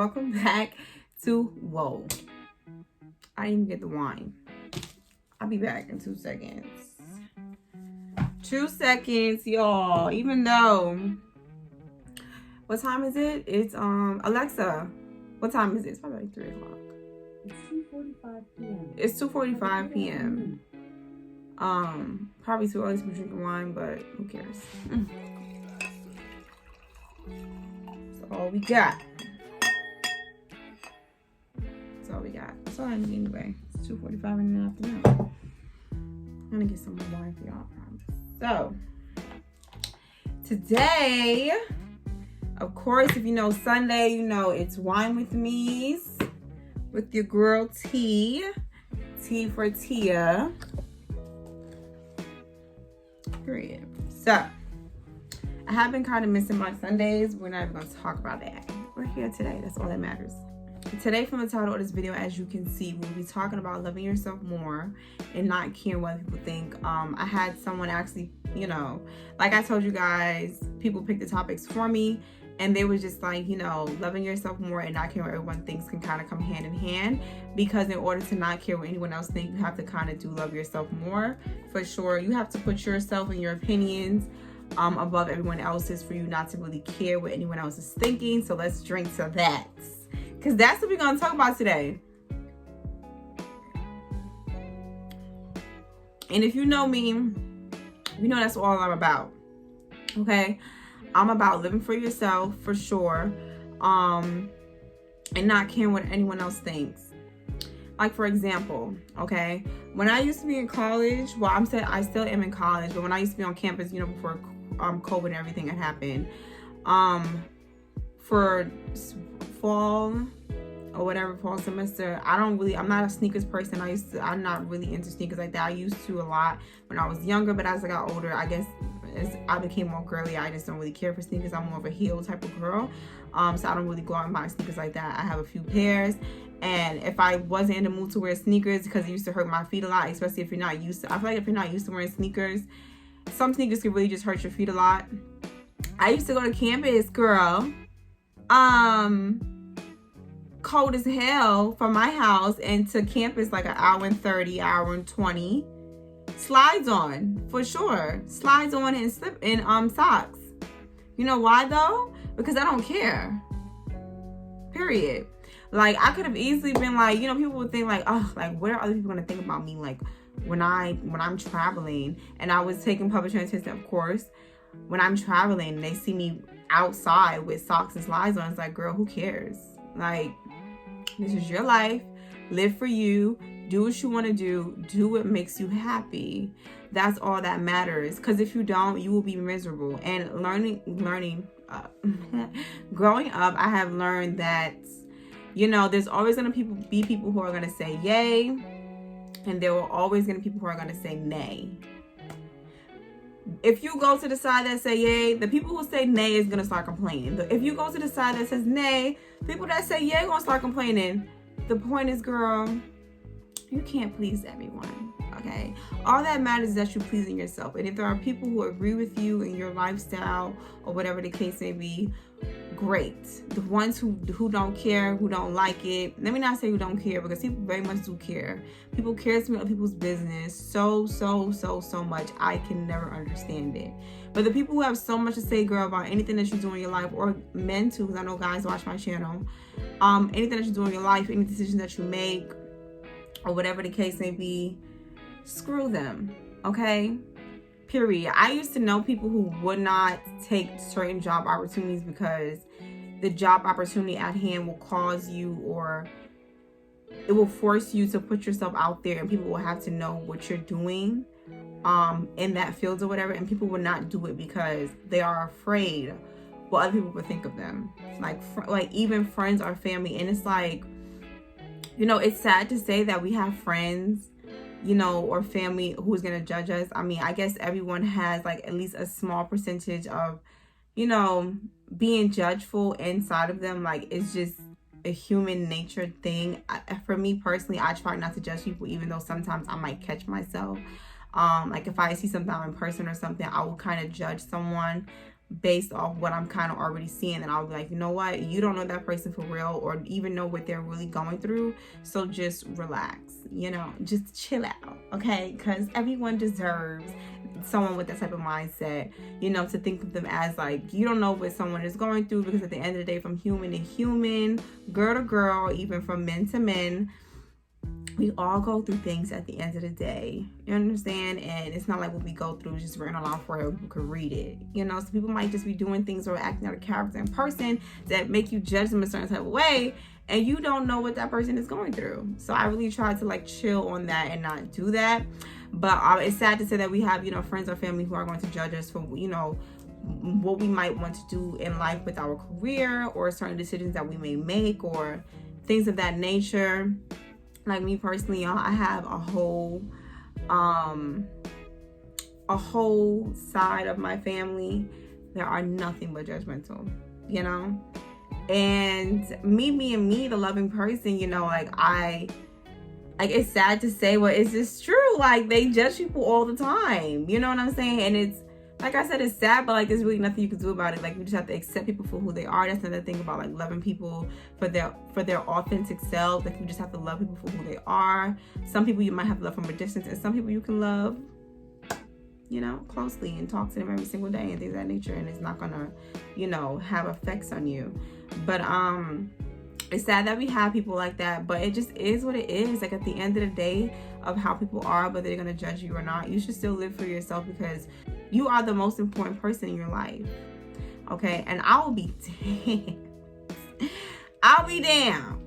welcome back to Whoa. I didn't even get the wine. I'll be back in 2 seconds. 2 seconds, y'all. Even though, what time is it? It's Alexa, what time is it? It's probably like 3 o'clock. It's 2:45 p.m. It's 2:45 p.m. Probably too early to be drinking wine, but who cares? That's all we got. That's all we got. That's all I need anyway. It's 2:45 in the afternoon. I'm gonna get some more wine for y'all, I promise. So, today, of course, if you know Sunday, you know it's Wine with Me's with your girl T. T for Tiya. Period. So, I have been kind of missing my Sundays. We're not even going to talk about that. We're here today. That's all that matters. Today, from the title of this video, as you can see, we'll be talking about loving yourself more and not caring what people think. I had someone actually, like I told you guys, people picked the topics for me. And they were just like, loving yourself more and not caring what everyone thinks can kind of come hand in hand. Because in order to not care what anyone else thinks, you have to kind of love yourself more. For sure. You have to put yourself and your opinions above everyone else's for you not to really care what anyone else is thinking. So let's drink to that. Because that's what we're going to talk about today. And if you know me, you know that's all I'm about. Okay? I'm about living for yourself, for sure, and not caring what anyone else thinks. Like, for example, okay, when I used to be in college, well, I still am in college, but when I used to be on campus, before COVID and everything had happened, for fall or whatever, fall semester, I'm not a sneakers person. I'm not really into sneakers like that. I used to a lot when I was younger, but as I got older, I guess as I became more girly, I just don't really care for sneakers. I'm more of a heel type of girl. So I don't really go out and buy sneakers like that. I have a few pairs. And if I wasn't in the mood to wear sneakers because it used to hurt my feet a lot, especially if you're not used to, I feel like if you're not used to wearing sneakers, some sneakers can really just hurt your feet a lot. I used to go to campus, girl, cold as hell from my house and to campus like an hour and 30, hour and 20. Slides on, for sure. Slides on and slip in socks. You know why though? Because I don't care. Period. Like, I could have easily been like, people would think like, oh, like, what are other people gonna think about me? Like, when I'm traveling, and I was taking public transportation, of course. When I'm traveling and they see me outside with socks and slides on, it's like, girl, who cares? Like, this is your life. Live for you. Do what you want to do. Do what makes you happy. That's all that matters. Because if you don't, you will be miserable. And growing up, I have learned that, there's always going to be people who are going to say yay. And there will always going to be people who are going to say nay. If you go to the side that say yay, the people who say nay is going to start complaining. If you go to the side that says nay, people that say yay are going to start complaining. The point is, girl, you can't please everyone, okay? All that matters is that you're pleasing yourself. And if there are people who agree with you in your lifestyle or whatever the case may be, great. The ones who don't care, who don't like it, let me not say who don't care, because people very much do care. People care to other people's business so much. I can never understand it. But the people who have so much to say, girl, about anything that you do in your life, or men too, because I know guys watch my channel, anything that you do in your life, any decision that you make, or whatever the case may be, screw them, okay? Period. I used to know people who would not take certain job opportunities because the job opportunity at hand will cause you, or it will force you to put yourself out there, and people will have to know what you're doing in that field or whatever, and people will not do it because they are afraid what other people will think of them. Like even friends or family. And it's like, it's sad to say that we have friends, or family who's going to judge us. I mean, I guess everyone has like at least a small percentage of, being judgeful inside of them. Like, it's just a human nature thing. For me personally, I try not to judge people, even though sometimes I might catch myself. Like if I see something in person or something, I will kind of judge someone. based off what I'm kind of already seeing. And I'll be like, you know what? You don't know that person for real or even know what they're really going through. So just relax, just chill out, okay? Because everyone deserves someone with that type of mindset, to think of them as like, you don't know what someone is going through, because at the end of the day, from human to human, girl to girl, even from men to men, we all go through things at the end of the day. You understand? And it's not like what we go through is just written on our forehead, people could read it. So people might just be doing things or acting out a character in person that make you judge them a certain type of way, and you don't know what that person is going through. So I really try to like chill on that and not do that. But it's sad to say that we have, friends or family who are going to judge us for, what we might want to do in life with our career or certain decisions that we may make or things of that nature. Like me personally, y'all, I have a whole side of my family that are nothing but judgmental, and me being me, the loving person, like it's sad to say, but it's just true. Like they judge people all the time, you know what I'm saying? And it's, like I said, it's sad, but like there's really nothing you can do about it. Like you just have to accept people for who they are. That's another thing about like loving people for their authentic self. Like you just have to love people for who they are. Some people you might have to love from a distance, and some people you can love, closely and talk to them every single day and things of that nature. And it's not gonna, have effects on you. But it's sad that we have people like that, but it just is what it is. Like at the end of the day of how people are, whether they're gonna judge you or not, you should still live for yourself because you are the most important person in your life. Okay? And I'll be damned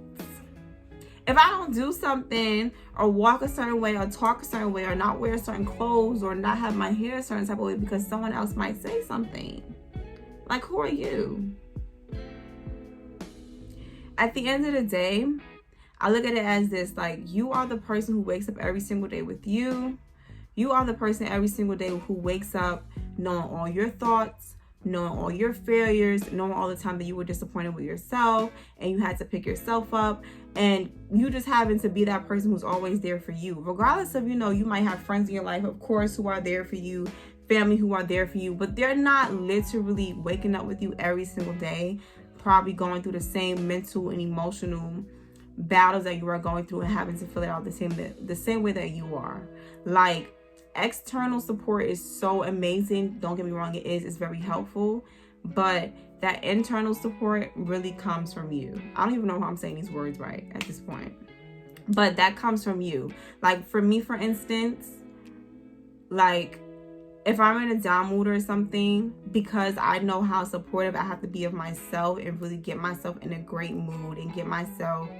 if I don't do something or walk a certain way or talk a certain way or not wear certain clothes or not have my hair a certain type of way because someone else might say something. Like, who are you? At the end of the day, I look at it as this, like, you are the person who wakes up every single day with you. You are the person every single day who wakes up knowing all your thoughts, knowing all your failures, knowing all the time that you were disappointed with yourself and you had to pick yourself up, and you just happen to be that person who's always there for you. Regardless of, you might have friends in your life, of course, who are there for you, family who are there for you, but they're not literally waking up with you every single day, probably going through the same mental and emotional battles that you are going through and having to fill it out the same way that you are. Like, external support is so amazing. Don't get me wrong, it is. It's very helpful. But that internal support really comes from you. I don't even know how I'm saying these words right at this point. But that comes from you. Like, for me, for instance, like, if I'm in a down mood or something, because I know how supportive I have to be of myself and really get myself in a great mood and get myself,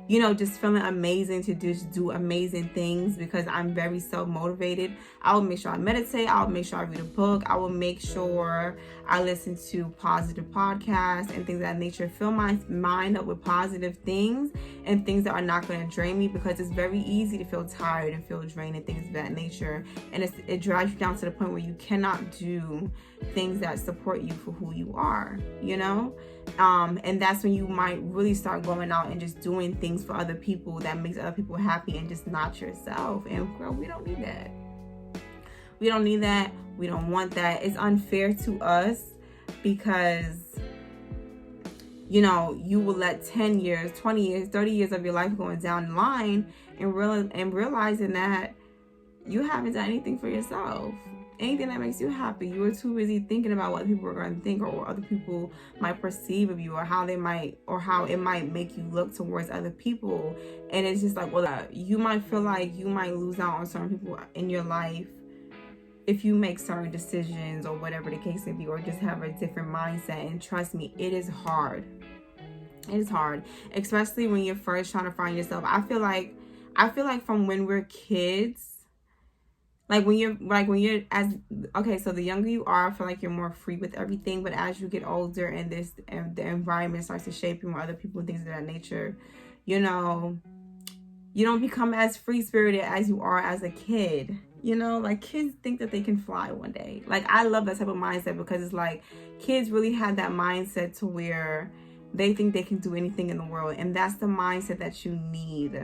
just feeling amazing to just do amazing things because I'm very self-motivated. I will make sure I meditate. I will make sure I read a book. I will make sure I listen to positive podcasts and things of that nature. Fill my mind up with positive things and things that are not going to drain me, because it's very easy to feel tired and feel drained and things of that nature. And it drives you down to the point where you cannot do things that support you for who you are, and that's when you might really start going out and just doing things for other people that makes other people happy and just not yourself. And girl, we don't need that. We don't need that. We don't want that. It's unfair to us because, you will let 10 years, 20 years, 30 years of your life going down the line and realizing that you haven't done anything for yourself. Anything that makes you happy. You were too busy thinking about what people are going to think or what other people might perceive of you or how it might make you look towards other people. And it's just like, well, you might feel like you might lose out on certain people in your life if you make certain decisions or whatever the case may be, or just have a different mindset. And trust me, it is hard. It is hard, especially when you're first trying to find yourself. I feel like from when we're kids, so the younger you are, I feel like you're more free with everything. But as you get older and the environment starts to shape you, more other people and things of that nature, you don't become as free spirited as you are as a kid. Like kids think that they can fly one day. Like, I love that type of mindset because it's like kids really have that mindset to where they think they can do anything in the world. And that's the mindset that you need.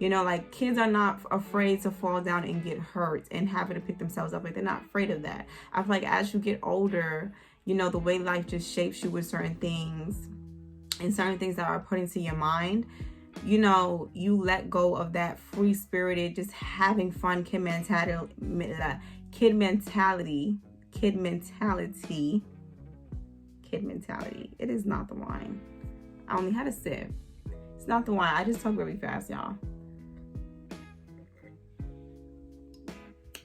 Like kids are not afraid to fall down and get hurt and having to pick themselves up. Like, they're not afraid of that. I feel like as you get older you know, the way life just shapes you with certain things and certain things that are put into your mind, you know, you let go of that free spirited, just having fun kid mentality. It is not the wine. I only had a sip. It's not the wine. I just talk really fast, y'all.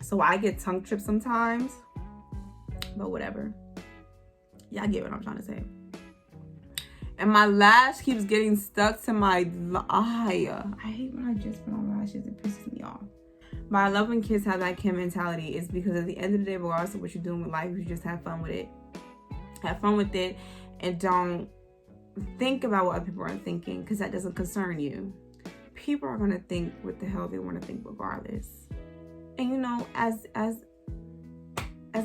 So I get tongue tripped sometimes, but whatever. Y'all get what I'm trying to say. And my lash keeps getting stuck to my eye. I hate when I just put on lashes. It pisses me off. But I love when kids have that kid mentality. It's because at the end of the day, regardless of what you're doing with life, you just have fun with it. Have fun with it, and don't think about what other people are thinking, because that doesn't concern you. People are gonna think what the hell they want to think regardless. And you know, as a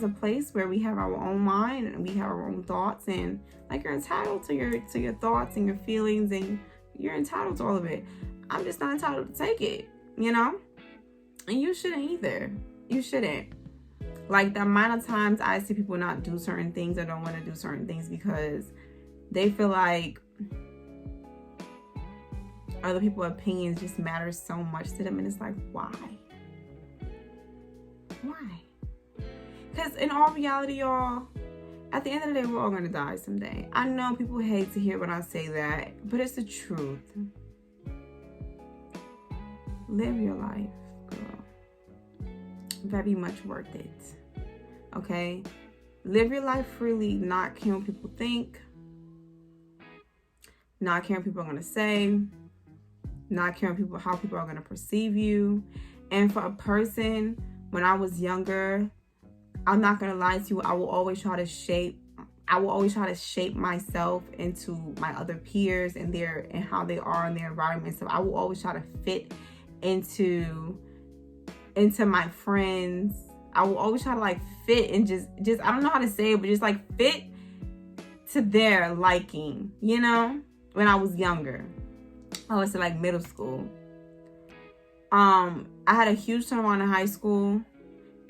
place where we have our own mind and we have our own thoughts, and like, you're entitled to your thoughts and your feelings, and you're entitled to all of it. I'm just not entitled to take it, you know? And you shouldn't either. You shouldn't. Like, the amount of times I see people not do certain things or don't want to do certain things because they feel like other people's opinions just matter so much to them. And it's like, why? Why? Because in all reality, y'all, at the end of the day, we're all going to die someday. I know people hate to hear when I say that, but it's the truth. Live your life, girl. Very much worth it. Okay? Live your life freely, not caring what people think, not caring what people are going to say, not caring how people are going to perceive you. And for a person, when I was younger, I'm not going to lie to you, I will always try to shape myself into my other peers and how they are in their environment. So I will always try to fit into my friends. I will always try to like fit and just I don't know how to say it, but just like fit to their liking, you know? When I was younger, I was in like middle school. I had a huge turnaround in high school,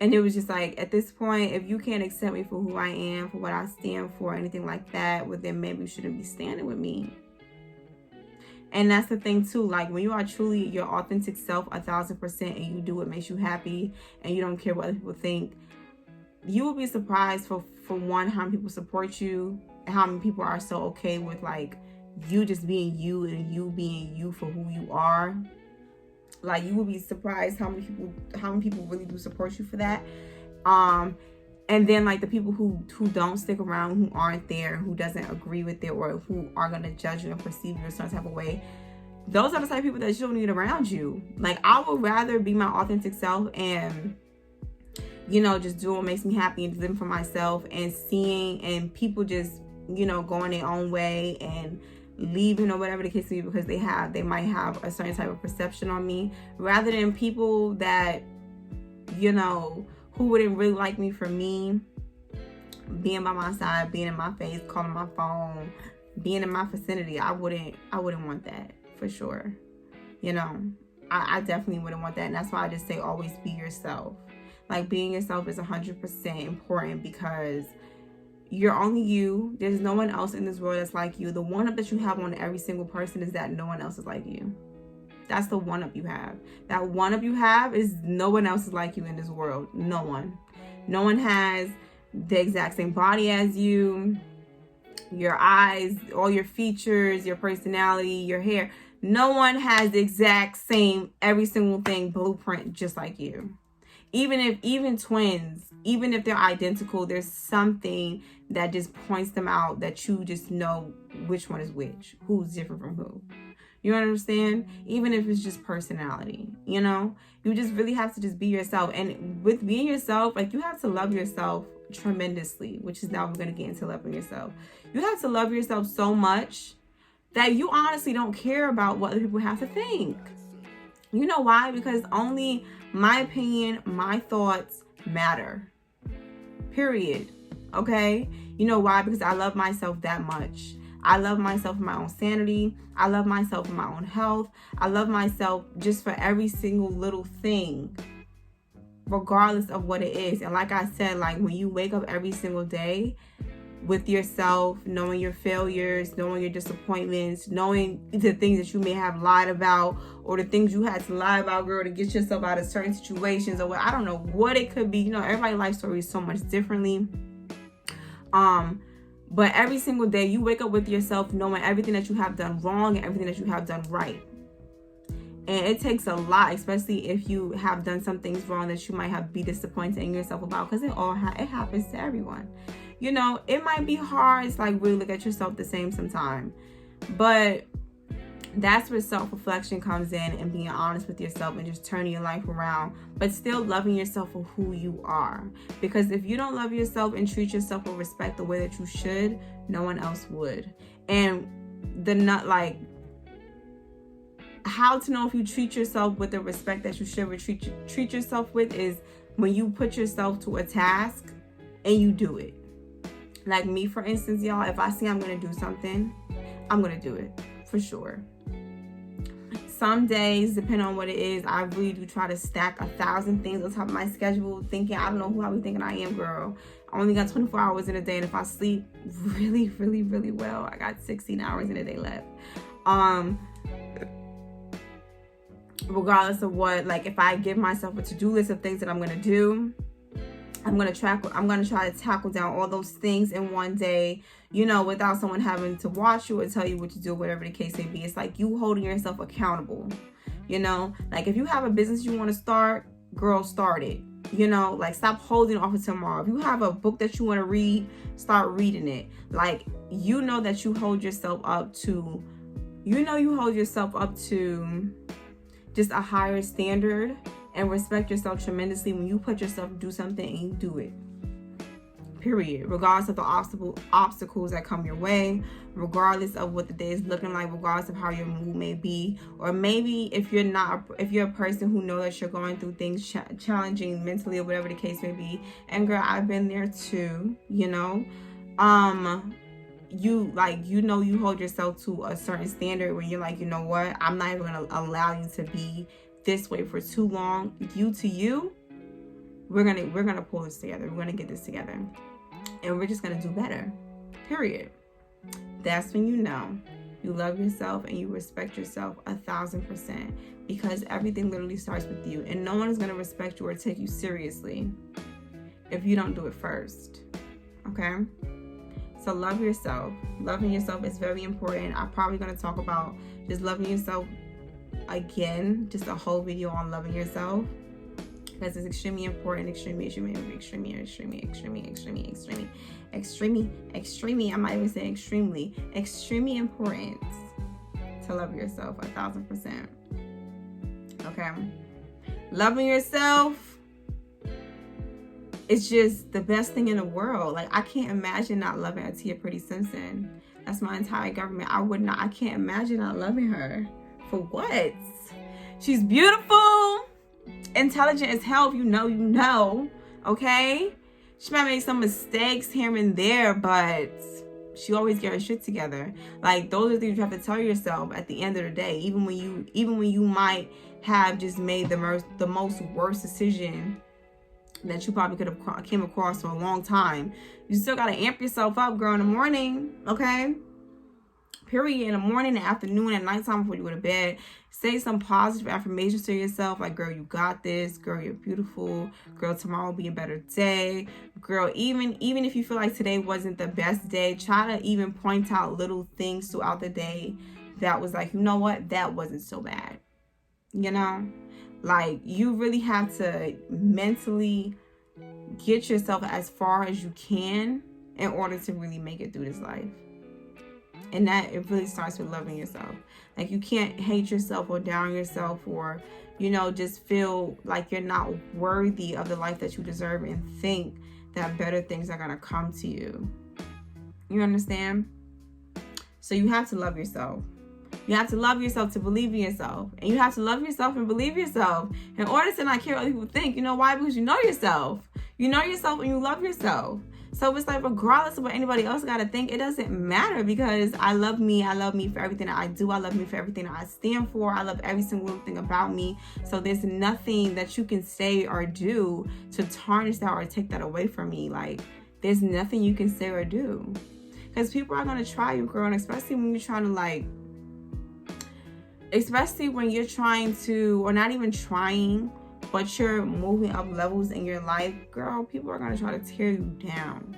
and it was just like, at this point, if you can't accept me for who I am, for what I stand for, anything like that, well, then maybe you shouldn't be standing with me. And that's the thing too, like, when you are truly your authentic self 1,000% and you do what makes you happy and you don't care what other people think, you will be surprised for one, how many people support you and how many people are so okay with like you just being you and you being you for who you are. Like, you will be surprised how many people really do support you for that. And then like the people who don't stick around, who aren't there, who doesn't agree with it, or who are going to judge you and perceive you a certain type of way, those are the type of people that you don't need around you. Like, I would rather be my authentic self and, you know, just do what makes me happy and living for myself, and seeing and people just, you know, going their own way and leaving or whatever the case may be because they might have a certain type of perception on me, rather than people that, you know, who wouldn't really like me for me, being by my side, being in my face, calling my phone, being in my vicinity. I wouldn't want that, for sure. You know, I definitely wouldn't want that. And that's why I just say always be yourself. Like, being yourself is 100% important, because you're only you. There's no one else in this world that's like you. The one up that you have on every single person is that no one else is like you. That's the one up you have. That one up you have is no one else is like you in this world. No one. No one has the exact same body as you, your eyes, all your features, your personality, your hair. No one has the exact same, every single thing, blueprint, just like you. Even twins, even if they're identical, there's something that just points them out that you just know which one is which, who's different from who. You understand? Even if it's just personality, you know? You just really have to just be yourself. And with being yourself, like, you have to love yourself tremendously, which is now we're going to get into loving yourself. You have to love yourself so much that you honestly don't care about what other people have to think. You know why? Because only my opinion, my thoughts matter. Period. Okay? You know why? Because I love myself that much. I love myself for my own sanity. I love myself for my own health. I love myself just for every single little thing, regardless of what it is. And like I said, like, when you wake up every single day, with yourself, knowing your failures, knowing your disappointments, knowing the things that you may have lied about, or the things you had to lie about, girl, to get yourself out of certain situations, or what, I don't know what it could be. You know, everybody's life story is so much differently. But every single day you wake up with yourself knowing everything that you have done wrong and everything that you have done right. And it takes a lot, especially if you have done some things wrong that you might have be disappointed in yourself about, because it happens to everyone. You know, it might be hard. It's like really look at yourself the same sometime. But that's where self-reflection comes in, and being honest with yourself and just turning your life around, but still loving yourself for who you are. Because if you don't love yourself and treat yourself with respect the way that you should, no one else would. And how to know if you treat yourself with the respect that you should treat yourself with is when you put yourself to a task and you do it. Like me, for instance, y'all, if I say I'm going to do something, I'm going to do it for sure. Some days, depending on what it is, I really do try to stack 1,000 things on top of my schedule, thinking, I don't know who I be thinking I am, girl. I only got 24 hours in a day, and if I sleep really, really, really well, I got 16 hours in a day left. Regardless of what, like if I give myself a to-do list of things that I'm going to do, I'm going to try to tackle down all those things in one day, you know, without someone having to watch you or tell you what to do, whatever the case may be. It's like you holding yourself accountable, you know, like if you have a business you want to start, girl, start it, you know, like stop holding off until tomorrow. If you have a book that you want to read, start reading it. Like, you know that you hold yourself up to, just a higher standard, and respect yourself tremendously when you put yourself to do something and you do it. Period. Regardless of the obstacles that come your way, regardless of what the day is looking like, regardless of how your mood may be, or maybe if you're a person who knows that you're going through things challenging mentally or whatever the case may be. And girl, I've been there too. You know, you hold yourself to a certain standard when you're like, you know what, I'm not even gonna allow you to be this way for too long. We're gonna pull this together. We're gonna get this together, and we're just gonna do better. Period. That's when you know you love yourself and you respect yourself 1,000%, because everything literally starts with you, and no one is gonna respect you or take you seriously if you don't do it first. Okay? So love yourself. Loving yourself is very important. I'm probably going to talk about just loving yourself again, just a whole video on loving yourself, because it's extremely important, extremely, I'm not even saying extremely important to love yourself 1,000%. Okay? Loving yourself, it's just the best thing in the world. Like, I can't imagine not loving a Tiya Pretty Simpson. That's my entire government. I can't imagine not loving her. For what? She's beautiful, intelligent as hell. If you know, okay? She might make some mistakes here and there, but she always get her shit together. Like, those are things you have to tell yourself at the end of the day. Even when you might have just made the most worst decision that you probably could have came across for a long time, you still got to amp yourself up, girl, in the morning, okay? Period. In the morning, the afternoon, at nighttime before you go to bed, say some positive affirmations to yourself, like, girl, you got this, girl, you're beautiful, girl, tomorrow will be a better day, girl. Even if you feel like today wasn't the best day, try to even point out little things throughout the day that was like, you know what, that wasn't so bad, you know? Like, you really have to mentally get yourself as far as you can in order to really make it through this life. And that, it really starts with loving yourself. Like, you can't hate yourself or down yourself, or, you know, just feel like you're not worthy of the life that you deserve and think that better things are going to come to you. You understand? So you have to love yourself. You have to love yourself to believe in yourself. And you have to love yourself and believe yourself in order to not care what people think. You know why? Because you know yourself. You know yourself and you love yourself. So it's like, regardless of what anybody else got to think, it doesn't matter, because I love me. I love me for everything that I do. I love me for everything that I stand for. I love every single thing about me. So there's nothing that you can say or do to tarnish that or take that away from me. Like, there's nothing you can say or do. Because people are going to try you, girl. And especially when you're trying to like, especially when you're trying to, or not even trying, but you're moving up levels in your life, girl, people are going to try to tear you down.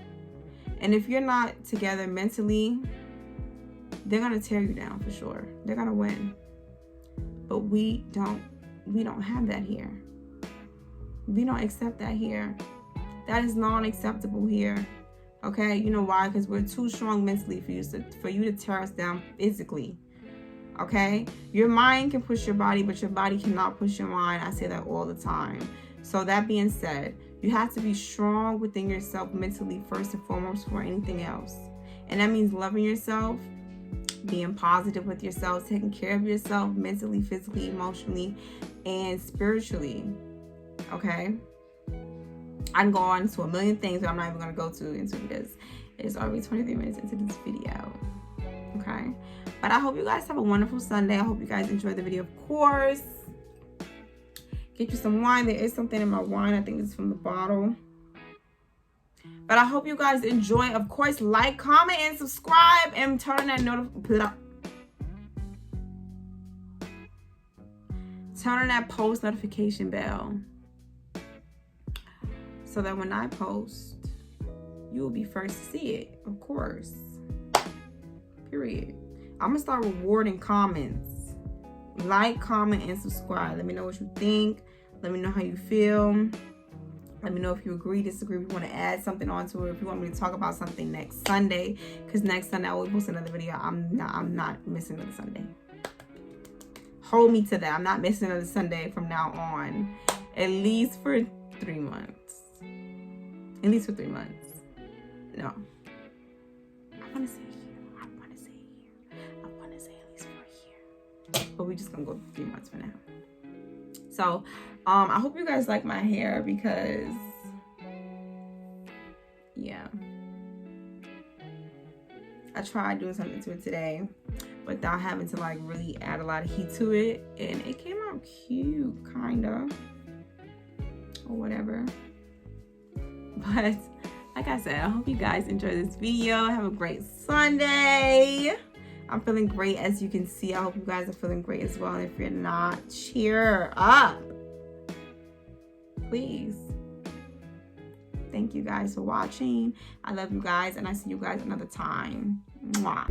And if you're not together mentally, they're going to tear you down for sure. They're going to win. But we don't have that here. We don't accept that here. That is non-acceptable here. Okay? You know why? Because we're too strong mentally for you to tear us down physically. Okay? Your mind can push your body, but your body cannot push your mind. I say that all the time. So that being said, you have to be strong within yourself mentally first and foremost for anything else. And that means loving yourself, being positive with yourself, taking care of yourself mentally, physically, emotionally, and spiritually. Okay? I can go on to a million things that I'm not even going to go into because it's already 23 minutes into this video. Okay? But I hope you guys have a wonderful Sunday. I hope you guys enjoyed the video, of course. Get you some wine. There is something in my wine. I think it's from the bottle. But I hope you guys enjoy. Of course, like, comment, and subscribe. And turn on that turn on that post notification bell. So that when I post, you will be first to see it. Of course. Period. I'm going to start rewarding comments. Like, comment, and subscribe. Let me know what you think. Let me know how you feel. Let me know if you agree, disagree, if you want to add something onto it, if you want me to talk about something next Sunday. Because next Sunday I will post another video. I'm not missing another Sunday. Hold me to that. I'm not missing another Sunday from now on. At least for 3 months. At least for 3 months. No. I want to say a year. I want to say a year. I want to say at least for a year. But we're just going to go 3 months for now. So, I hope you guys like my hair because, yeah. I tried doing something to it today without having to like really add a lot of heat to it. And it came out cute, kind of. Or whatever. But, like I said, I hope you guys enjoy this video. Have a great Sunday. I'm feeling great, as you can see. I hope you guys are feeling great as well. And if you're not, cheer up. Please. Thank you guys for watching. I love you guys, and I see you guys another time. Mwah.